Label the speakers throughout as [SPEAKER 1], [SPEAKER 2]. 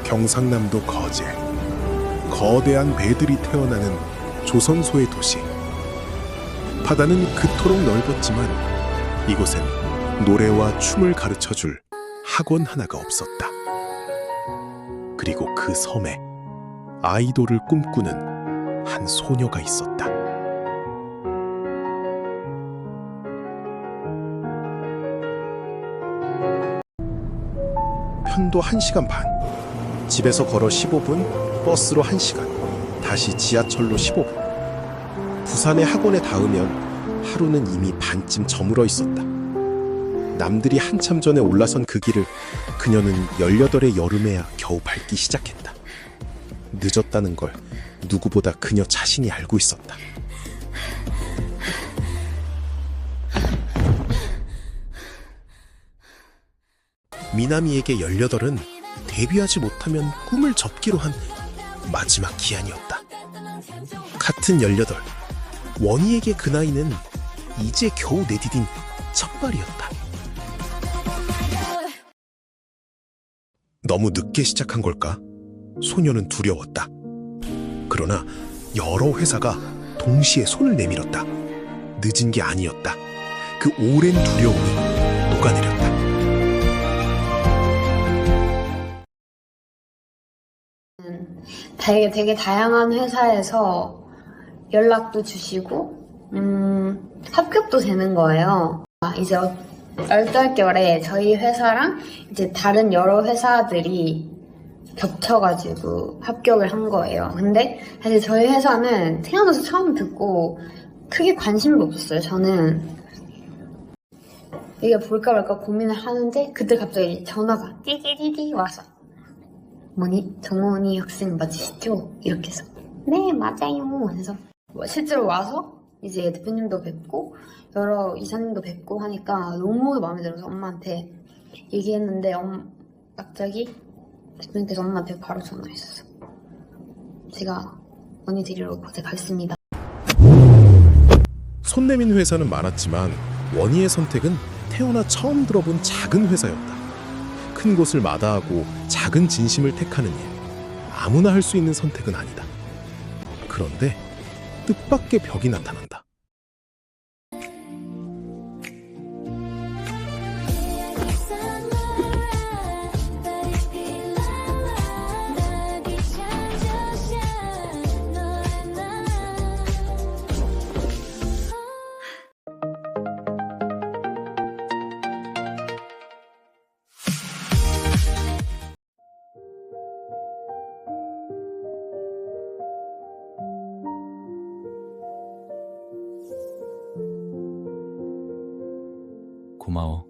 [SPEAKER 1] 경상남도 거제. 거대한 배들이 태어나는 조선소의 도시. 바다는 그토록 넓었지만 이곳엔 노래와 춤을 가르쳐줄 학원 하나가 없었다. 그리고 그 섬에 아이돌을 꿈꾸는 한 소녀가 있었다. 편도 1시간 반, 집에서 걸어 15분, 버스로 1시간, 다시 지하철로 15분. 부산의 학원에 닿으면 하루는 이미 반쯤 저물어 있었다. 남들이 한참 전에 올라선 그 길을 그녀는 18의 여름에야 겨우 밟기 시작했다. 늦었다는 걸 누구보다 그녀 자신이 알고 있었다. 미나미에게 18은 데뷔하지 못하면 꿈을 접기로 한 마지막 기한이었다. 같은 18, 원희에게 그 나이는 이제 겨우 내디딘 첫 발이었다. 너무 늦게 시작한 걸까? 소녀는 두려웠다. 그러나 여러 회사가 동시에 손을 내밀었다. 늦은 게 아니었다. 그 오랜 두려움이 녹아내렸다.
[SPEAKER 2] 되게 다양한 회사에서 연락도 주시고 합격도 되는 거예요. 이제 얼떨결에 저희 회사랑 이제 다른 여러 회사들이 겹쳐가지고 합격을 한 거예요. 근데 사실 저희 회사는 태어나서 처음 듣고 크게 관심도 없었어요. 저는 이게 볼까 말까 고민을 하는데 그때 갑자기 전화가 띠디디디 와서 뭐니? 정원이 학생 맞으시죠? 이렇게 해서 네 맞아요. 그래서 실제로 와서 이제 대표님도 뵙고 여러 이사님도 뵙고 하니까 너무 마음에 들어서 엄마한테 얘기했는데 갑자기 대표님께서 엄마한테 바로 전화했었어. 제가 언니 데리러 거기 가겠습니다.
[SPEAKER 1] 손 내민 회사는 많았지만 원희의 선택은 태어나 처음 들어본 작은 회사였다. 큰 곳을 마다하고 작은 진심을 택하는 일. 아무나 할 수 있는 선택은 아니다. 그런데 뜻밖의 벽이 나타난다.
[SPEAKER 3] 고마워.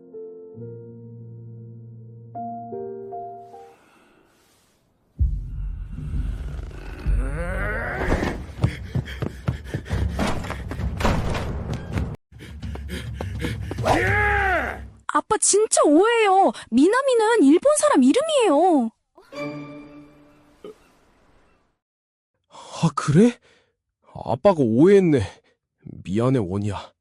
[SPEAKER 4] 아빠 진짜 오해예요. 미나미는 일본 사람 이름이에요.
[SPEAKER 1] 아, 그래? 아빠가 오해했네. 미안해, 원희야.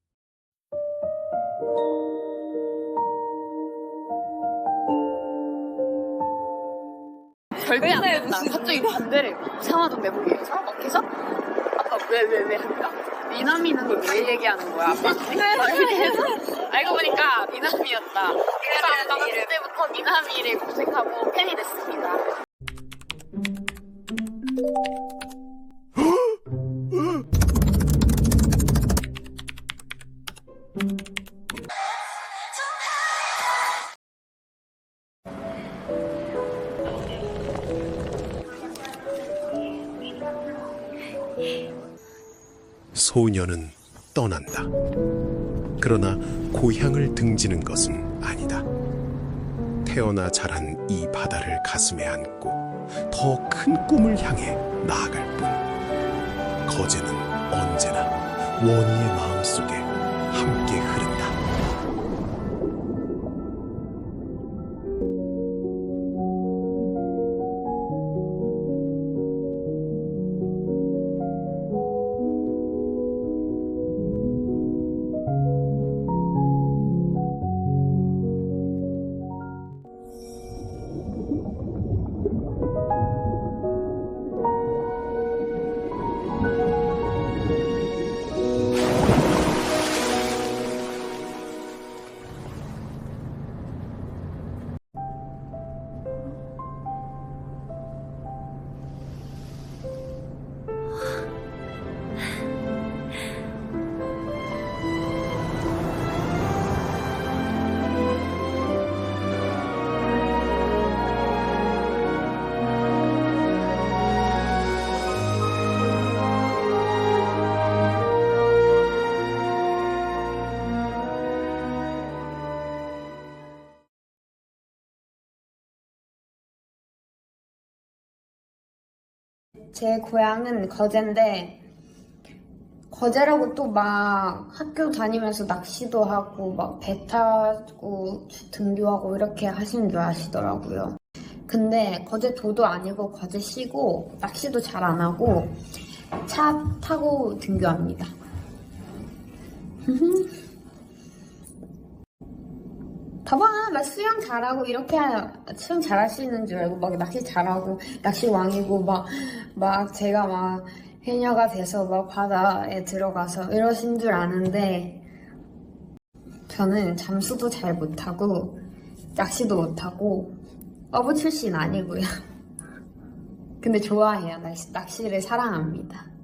[SPEAKER 2] 절대 안 된다. 갑자기 반대래. 이상하던 내보기에서 밖에서 아까 왜 할까? 미나미는 왜 얘기하는 거야? 아빠한테? 알고 보니까 미나미였다. 그래서 아빠가 그때부터 미나미를 검색하고 팬이 됐습니다.
[SPEAKER 1] 소녀는 떠난다. 그러나 고향을 등지는 것은 아니다. 태어나 자란 이 바다를 가슴에 안고 더 큰 꿈을 향해 나아갈 뿐. 거제는 언제나 원희의 마음속에 함께 흐른다.
[SPEAKER 2] 제 고향은 거제인데, 거제라고 또 막 학교 다니면서 낚시도 하고, 막 배 타고 등교하고 이렇게 하시는 줄 아시더라고요. 근데 거제도도 아니고 거제시고, 낚시도 잘 안 하고, 차 타고 등교합니다. 봐봐, 나 수영 잘하고 이렇게 수영 잘하시는 줄 알고 막 낚시 잘하고 낚시 왕이고 막 제가 막 해녀가 돼서 막 바다에 들어가서 이러신 줄 아는데 저는 잠수도 잘 못하고 낚시도 못하고 어부 출신 아니고요. 근데 좋아해요. 낚시를 사랑합니다.